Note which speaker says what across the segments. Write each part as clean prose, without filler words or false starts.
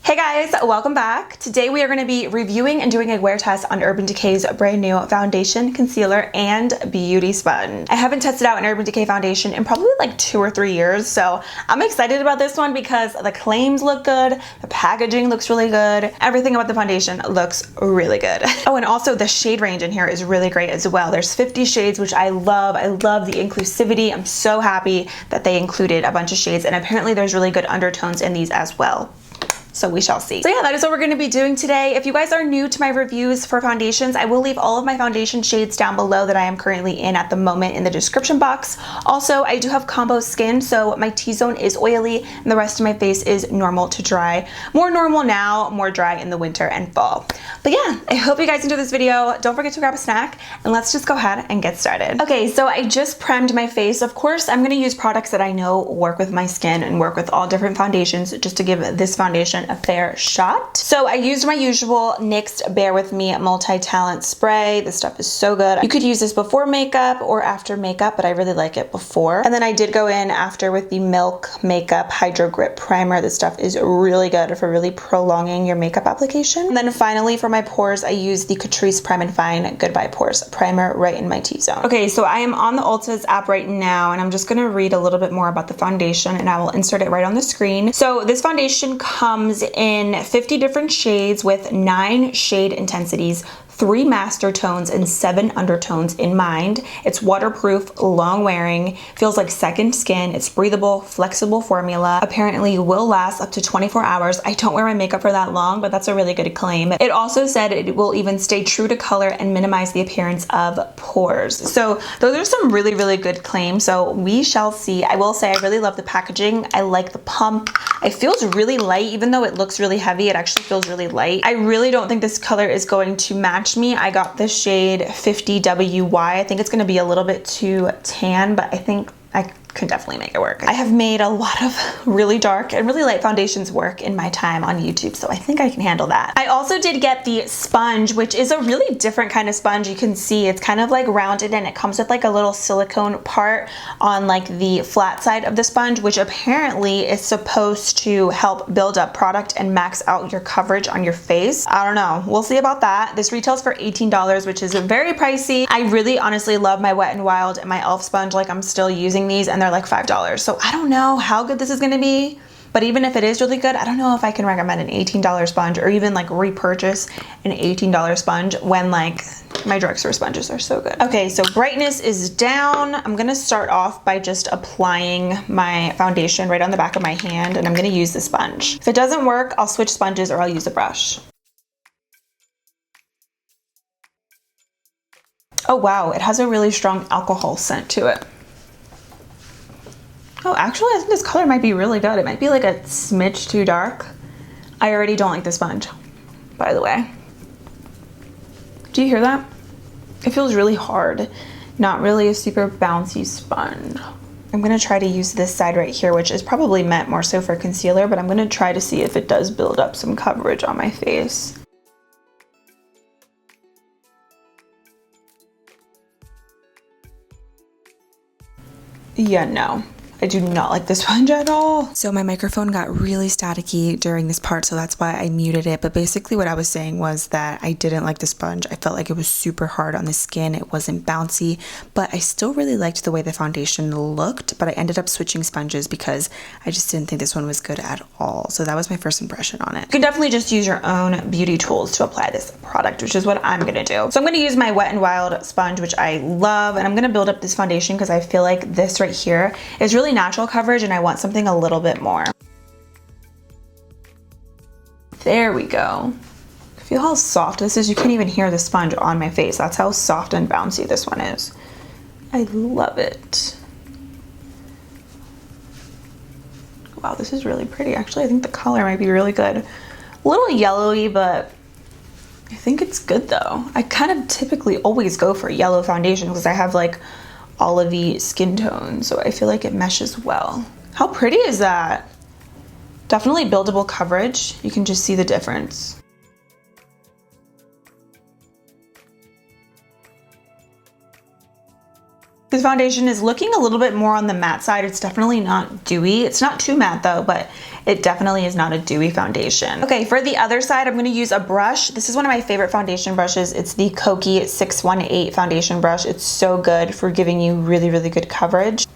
Speaker 1: Hey guys, welcome back. Today we are going to be reviewing and doing a wear test on Urban Decay's brand new foundation, concealer, and beauty sponge. I haven't tested out an Urban Decay foundation in probably like 2 or 3 years, so I'm excited about this one because the claims look good, the packaging looks really good, everything about the foundation looks really good. Oh, and also the shade range in here is really great as well. There's 50 shades, which I love. I love the inclusivity. I'm so happy that they included a bunch of shades, and apparently there's really good undertones in these as well. So we shall see. So yeah, that is what we're going to be doing today. If you guys are new to my reviews for foundations, I will leave all of my foundation shades down below that I am currently in at the moment in the description box. Also, I do have combo skin, so my T-zone is oily and the rest of my face is normal to dry. More normal now, more dry in the winter and fall. But yeah, I hope you guys enjoy this video. Don't forget to grab a snack and let's just go ahead and get started. Okay, so I just primed my face. Of course, I'm going to use products that I know work with my skin and work with all different foundations just to give this foundation a fair shot. So I used my usual NYX Bare With Me multi-talent spray. This stuff is so good. You could use this before makeup or after makeup, but I really like it before. And then I did go in after with the Milk Makeup Hydro Grip Primer. This stuff is really good for really prolonging your makeup application. And then finally for my pores, I used the Catrice Prime and Fine Goodbye Pores Primer right in my T-zone. Okay, so I am on the Ulta's app right now, and I'm just gonna read a little bit more about the foundation, and I will insert it right on the screen. So this foundation comes in 50 different shades with 9 shade intensities, 3 master tones, and 7 undertones in mind. It's waterproof, long wearing, feels like second skin. It's breathable, flexible formula. Apparently will last up to 24 hours. I don't wear my makeup for that long, but that's a really good claim. It also said it will even stay true to color and minimize the appearance of pores. So those are some really good claims. So we shall see. I will say I really love the packaging. I like the pump. It feels really light, even though it looks really heavy, it actually feels really light. I really don't think this color is going to match me. I got this shade 50WY. I think it's going to be a little bit too tan, but I think I could definitely make it work. I have made a lot of really dark and really light foundations work in my time on YouTube, so I think I can handle that. I also did get the sponge, which is a really different kind of sponge. You can see it's kind of like rounded and it comes with like a little silicone part on like the flat side of the sponge, which apparently is supposed to help build up product and max out your coverage on your face. I don't know. We'll see about that. This retails for $18, which is very pricey. I really honestly love my Wet n Wild and my e.l.f. sponge. Like, I'm still using these and they're like $5. So I don't know how good this is going to be, but even if it is really good, I don't know if I can recommend an $18 sponge or even like repurchase an $18 sponge when like my drugstore sponges are so good. Okay, so brightness is down. I'm going to start off by just applying my foundation right on the back of my hand, and I'm going to use the sponge. If it doesn't work, I'll switch sponges or I'll use a brush. Oh wow, it has a really strong alcohol scent to it. Oh, actually, I think this color might be really good. It might be like a smidge too dark. I already don't like the sponge, by the way. Do you hear that? It feels really hard. Not really a super bouncy sponge. I'm gonna try to use this side right here, which is probably meant more so for concealer, but I'm gonna try to see if it does build up some coverage on my face. Yeah, no. I do not like this sponge at all. So my microphone got really staticky during this part, so that's why I muted it. But basically what I was saying was that I didn't like the sponge. I felt like it was super hard on the skin. It wasn't bouncy, but I still really liked the way the foundation looked, but I ended up switching sponges because I just didn't think this one was good at all. So that was my first impression on it. You can definitely just use your own beauty tools to apply this product, which is what I'm gonna do. So I'm gonna use my Wet n Wild sponge, which I love, and I'm gonna build up this foundation because I feel like this right here is really natural coverage and I want something a little bit more. There we go. Feel how soft this is. You can't even hear the sponge on my face. That's how soft and bouncy this one is. I love it. Wow, this is really pretty. Actually, I think the color might be really good. A little yellowy, but I think it's good though. I kind of typically always go for yellow foundation because I have like olivey skin tone, so I feel like it meshes well. How pretty is that? Definitely buildable coverage. You can just see the difference. This foundation is looking a little bit more on the matte side. It's definitely not dewy. It's not too matte though, but it definitely is not a dewy foundation. Okay, for the other side, I'm gonna use a brush. This is one of my favorite foundation brushes. It's the Kokie 618 foundation brush. It's so good for giving you really, really good coverage.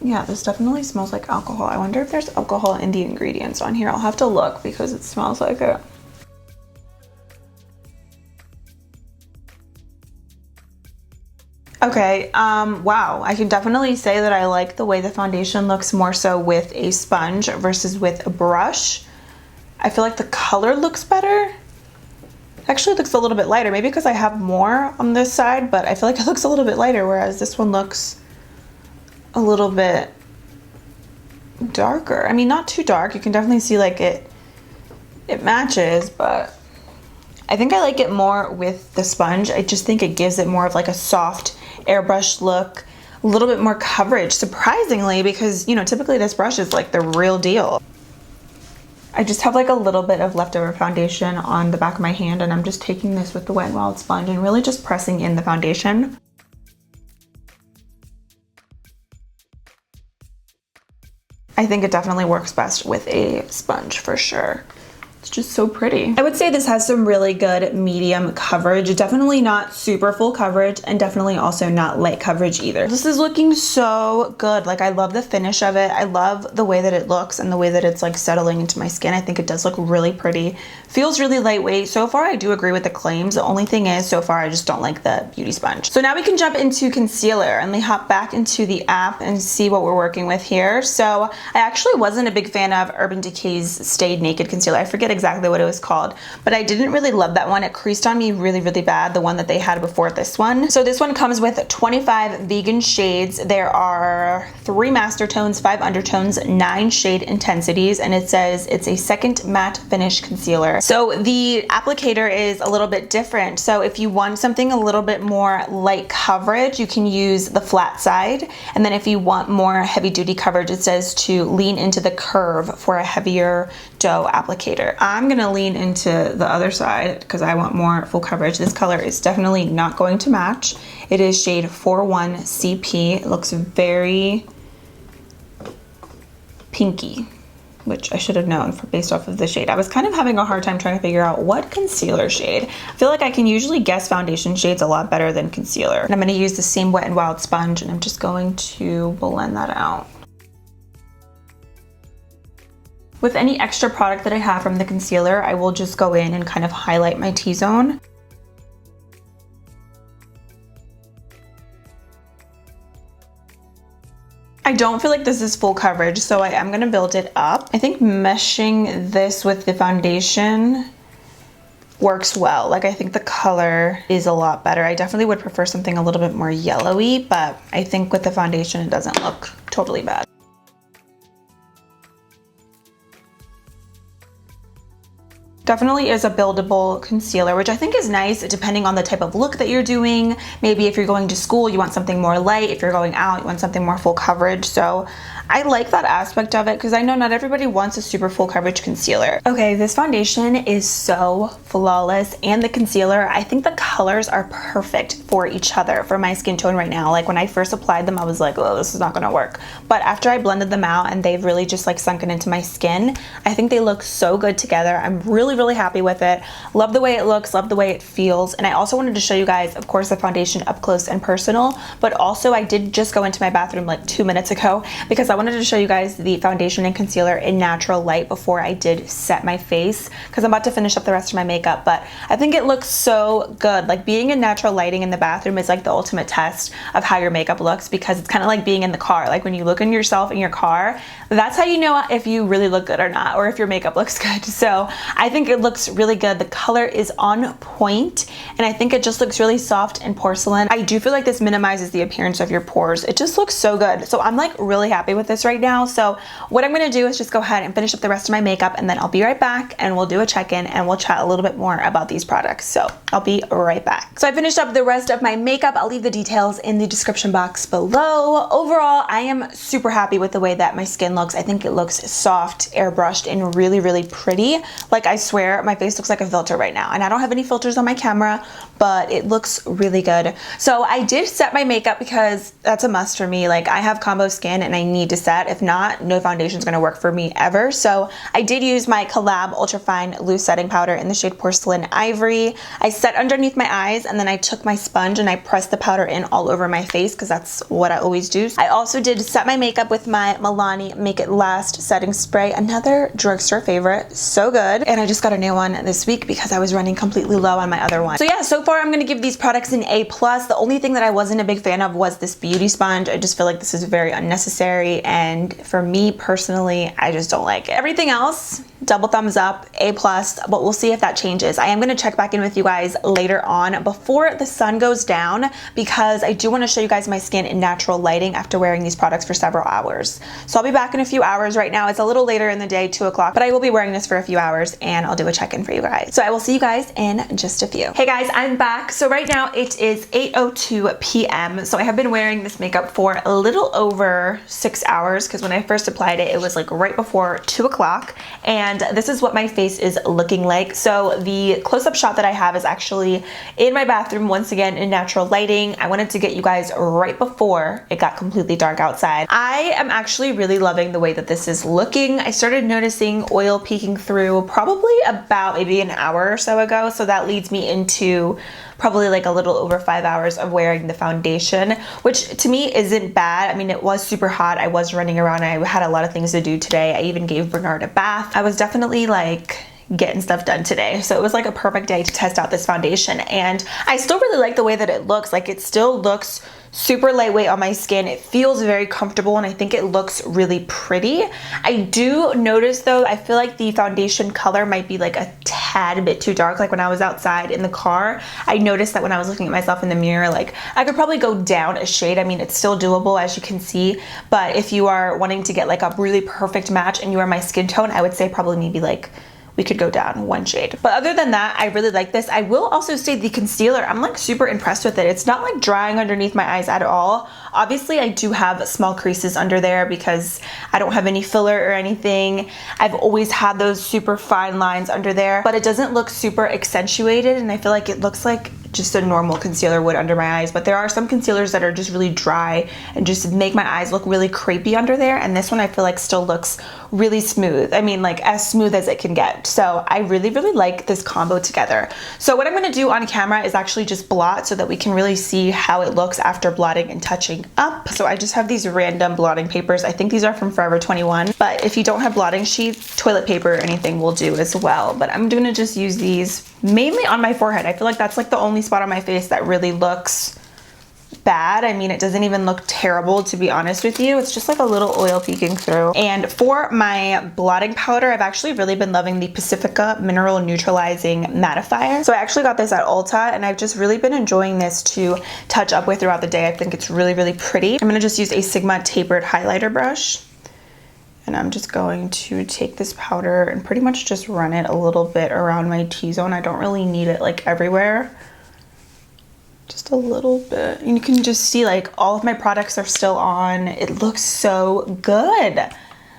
Speaker 1: Yeah, this definitely smells like alcohol. I wonder if there's alcohol in the ingredients on here. I'll have to look because it smells like it. Okay, wow, I can definitely say that I like the way the foundation looks more so with a sponge versus with a brush. I feel like the color looks better. Actually, it looks a little bit lighter, maybe because I have more on this side, but I feel like it looks a little bit lighter, whereas this one looks a little bit darker. I mean, not too dark. You can definitely see like it matches, but I think I like it more with the sponge. I just think it gives it more of like a soft airbrush look, a little bit more coverage, surprisingly, because, you know, typically this brush is like the real deal. I just have like a little bit of leftover foundation on the back of my hand, and I'm just taking this with the Wet n Wild sponge and really just pressing in the foundation. I think it definitely works best with a sponge for sure. It's just so pretty. I would say this has some really good medium coverage. Definitely not super full coverage, and definitely also not light coverage either. This is looking so good. Like, I love the finish of it. I love the way that it looks and the way that it's like settling into my skin. I think it does look really pretty. Feels really lightweight. So far, I do agree with the claims. The only thing is, so far, I just don't like the beauty sponge. So now we can jump into concealer, and we hop back into the app and see what we're working with here. So I actually wasn't a big fan of Urban Decay's Stay Naked Concealer. I forget exactly what it was called, but I didn't really love that one. It creased on me really, really bad, the one that they had before this one. So this one comes with 25 vegan shades. There are 3 master tones, 5 undertones, 9 shade intensities, and it says it's a second matte finish concealer. So the applicator is a little bit different. So if you want something a little bit more light coverage, you can use the flat side. And then if you want more heavy duty coverage, it says to lean into the curve for a heavier dough applicator. I'm gonna lean into the other side because I want more full coverage. This color is definitely not going to match. It is shade 41 CP. It looks very pinky, which I should have known based off of the shade. I was kind of having a hard time trying to figure out what concealer shade. I feel like I can usually guess foundation shades a lot better than concealer. And I'm gonna use the same Wet n Wild sponge, and I'm just going to blend that out. With any extra product that I have from the concealer, I will just go in and kind of highlight my T-zone. I don't feel like this is full coverage, so I am gonna build it up. I think meshing this with the foundation works well. Like, I think the color is a lot better. I definitely would prefer something a little bit more yellowy, but I think with the foundation, it doesn't look totally bad. Definitely is a buildable concealer, which I think is nice depending on the type of look that you're doing. Maybe if you're going to school, you want something more light. If you're going out, you want something more full coverage. So I like that aspect of it because I know not everybody wants a super full coverage concealer. Okay, this foundation is so flawless, and the concealer, I think the colors are perfect for each other for my skin tone right now. Like, when I first applied them, I was like, oh, this is not gonna work. But after I blended them out and they've really just like sunken into my skin, I think they look so good together. I'm really, really happy with it. Love the way it looks, love the way it feels. And I also wanted to show you guys, of course, the foundation up close and personal, but also I did just go into my bathroom like 2 minutes ago because I wanted to show you guys the foundation and concealer in natural light before I did set my face, because I'm about to finish up the rest of my makeup. But I think it looks so good. Like, being in natural lighting in the bathroom is like the ultimate test of how your makeup looks, because it's kind of like being in the car. Like, when you look at yourself in your car, that's how you know if you really look good or not, or if your makeup looks good. So I think it looks really good. The color is on point, and I think it just looks really soft and porcelain. I do feel like this minimizes the appearance of your pores. It just looks so good. So I'm like really happy with this right now. So what I'm gonna do is just go ahead and finish up the rest of my makeup, and then I'll be right back and we'll do a check-in and we'll chat a little bit more about these products. So I'll be right back. So I finished up the rest of my makeup. I'll leave the details in the description box below. Overall, I am super happy with the way that my skin looks. I think it looks soft, airbrushed, and really, really pretty. Like, I swear swear my face looks like a filter right now, and I don't have any filters on my camera, but it looks really good. So I did set my makeup because that's a must for me. Like, I have combo skin and I need to set. If not, no foundation is going to work for me ever. So I did use my Collab Ultra Fine Loose Setting Powder in the shade Porcelain Ivory. I set underneath my eyes, and then I took my sponge and I pressed the powder in all over my face because that's what I always do. I also did set my makeup with my Milani Make It Last setting spray, another drugstore favorite, so good. And I just got a new one this week because I was running completely low on my other one. So yeah, so far I'm gonna give these products an A+. The only thing that I wasn't a big fan of was this beauty sponge. I just feel like this is very unnecessary, and for me personally, I just don't like it. Everything else, double thumbs up, A+, but we'll see if that changes. I am gonna check back in with you guys later on before the sun goes down because I do wanna show you guys my skin in natural lighting after wearing these products for several hours. So I'll be back in a few hours. Right now it's a little later in the day, 2 o'clock, but I will be wearing this for a few hours and I'll do a check-in for you guys. So I will see you guys in just a few. Hey guys, I'm back. So right now it is 8:02 p.m. So I have been wearing this makeup for a little over 6 hours because when I first applied it, it was like right before 2 o'clock. And this is what my face is looking like. So the close-up shot that I have is actually in my bathroom, once again in natural lighting. I wanted to get you guys right before it got completely dark outside. I am actually really loving the way that this is looking. I started noticing oil peeking through probably about maybe an hour or so ago. So that leads me into probably like a little over 5 hours of wearing the foundation, which to me isn't bad. I mean, it was super hot. I was running around. I had a lot of things to do today. I even gave Bernard a bath. I was definitely like getting stuff done today. So it was like a perfect day to test out this foundation. And I still really like the way that it looks. Like, it still looks super lightweight on my skin. It feels very comfortable and I think it looks really pretty. I do notice though, I feel like the foundation color might be like a tad bit too dark. Like when I was outside in the car, I noticed that when I was looking at myself in the mirror, like I could probably go down a shade. I mean, it's still doable as you can see, but if you are wanting to get like a really perfect match and you are my skin tone, I would say probably maybe like we could go down 1 shade. But other than that, I really like this. I will also say the concealer, I'm like super impressed with it. It's not like drying underneath my eyes at all. Obviously, I do have small creases under there because I don't have any filler or anything. I've always had those super fine lines under there, but it doesn't look super accentuated, and I feel like it looks like just a normal concealer would under my eyes. But there are some concealers that are just really dry and just make my eyes look really crepey under there, and this one I feel like still looks really smooth. I mean, like as smooth as it can get. So I really, really like this combo together. So what I'm gonna do on camera is actually just blot so that we can really see how it looks after blotting and touching up. So I just have these random blotting papers. I think these are from Forever 21, but if you don't have blotting sheets, toilet paper or anything will do as well. But I'm gonna just use these mainly on my forehead. I feel like that's like the only spot on my face that really looks bad. I mean, it doesn't even look terrible, to be honest with you. It's just like a little oil peeking through. And for my blotting powder, I've actually really been loving the Pacifica Mineral Neutralizing Mattifier. So I actually got this at Ulta, and I've just really been enjoying this to touch up with throughout the day. I think it's really, really pretty. I'm gonna just use a Sigma tapered highlighter brush. And I'm just going to take this powder and pretty much just run it a little bit around my T-zone. I don't really need it like everywhere. Just a little bit. And you can just see like all of my products are still on. It looks so good.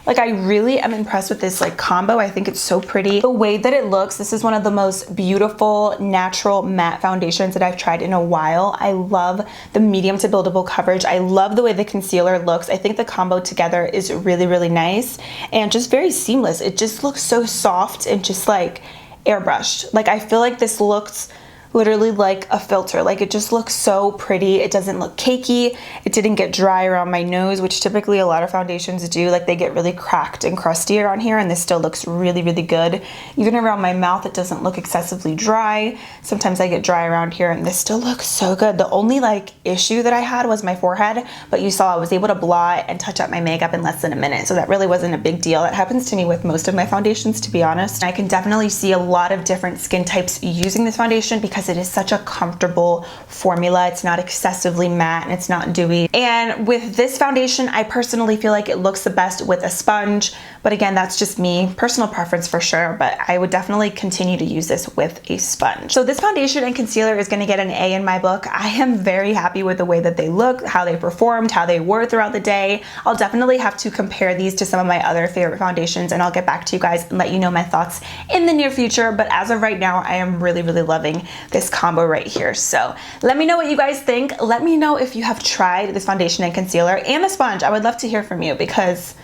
Speaker 1: Like, I really am impressed with this like combo. I think it's so pretty. The way that it looks, this is one of the most beautiful natural matte foundations that I've tried in a while. I love the medium to buildable coverage. I love the way the concealer looks. I think the combo together is really, really nice and just very seamless. It just looks so soft and just like airbrushed. Like, I feel like this looks literally like a filter. Like, it just looks so pretty. It doesn't look cakey. It didn't get dry around my nose, which typically a lot of foundations do. Like, they get really cracked and crusty around here, and this still looks really, really good. Even around my mouth, it doesn't look excessively dry. Sometimes I get dry around here, and this still looks so good. The only like issue that I had was my forehead, but you saw I was able to blot and touch up my makeup in less than a minute, so that really wasn't a big deal. That happens to me with most of my foundations, to be honest. I can definitely see a lot of different skin types using this foundation because it is such a comfortable formula. It's not excessively matte and it's not dewy. And with this foundation, I personally feel like it looks the best with a sponge, But again, that's just me, personal preference for sure, but I would definitely continue to use this with a sponge. So this foundation and concealer is gonna get an A in my book. I am very happy with the way that they look, how they performed, how they were throughout the day. I'll definitely have to compare these to some of my other favorite foundations, and I'll get back to you guys and let you know my thoughts in the near future. But as of right now, I am really loving this combo right here. So let me know what you guys think. Let me know if you have tried this foundation and concealer and the sponge. I would love to hear from you because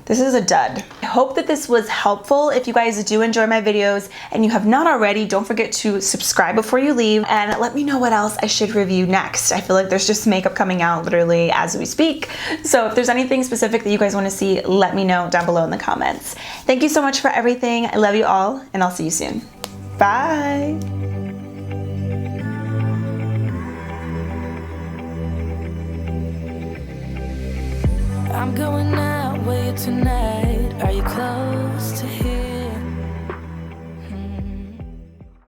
Speaker 1: this is a dud. I hope that this was helpful. If you guys do enjoy my videos and you have not already, don't forget to subscribe before you leave, and let me know what else I should review next. I feel like there's just makeup coming out literally as we speak. So if there's anything specific that you guys want to see, let me know down below in the comments. Thank you so much for everything. I love you all, and I'll see you soon. Bye.
Speaker 2: I'm going out with you tonight. Are you close to here?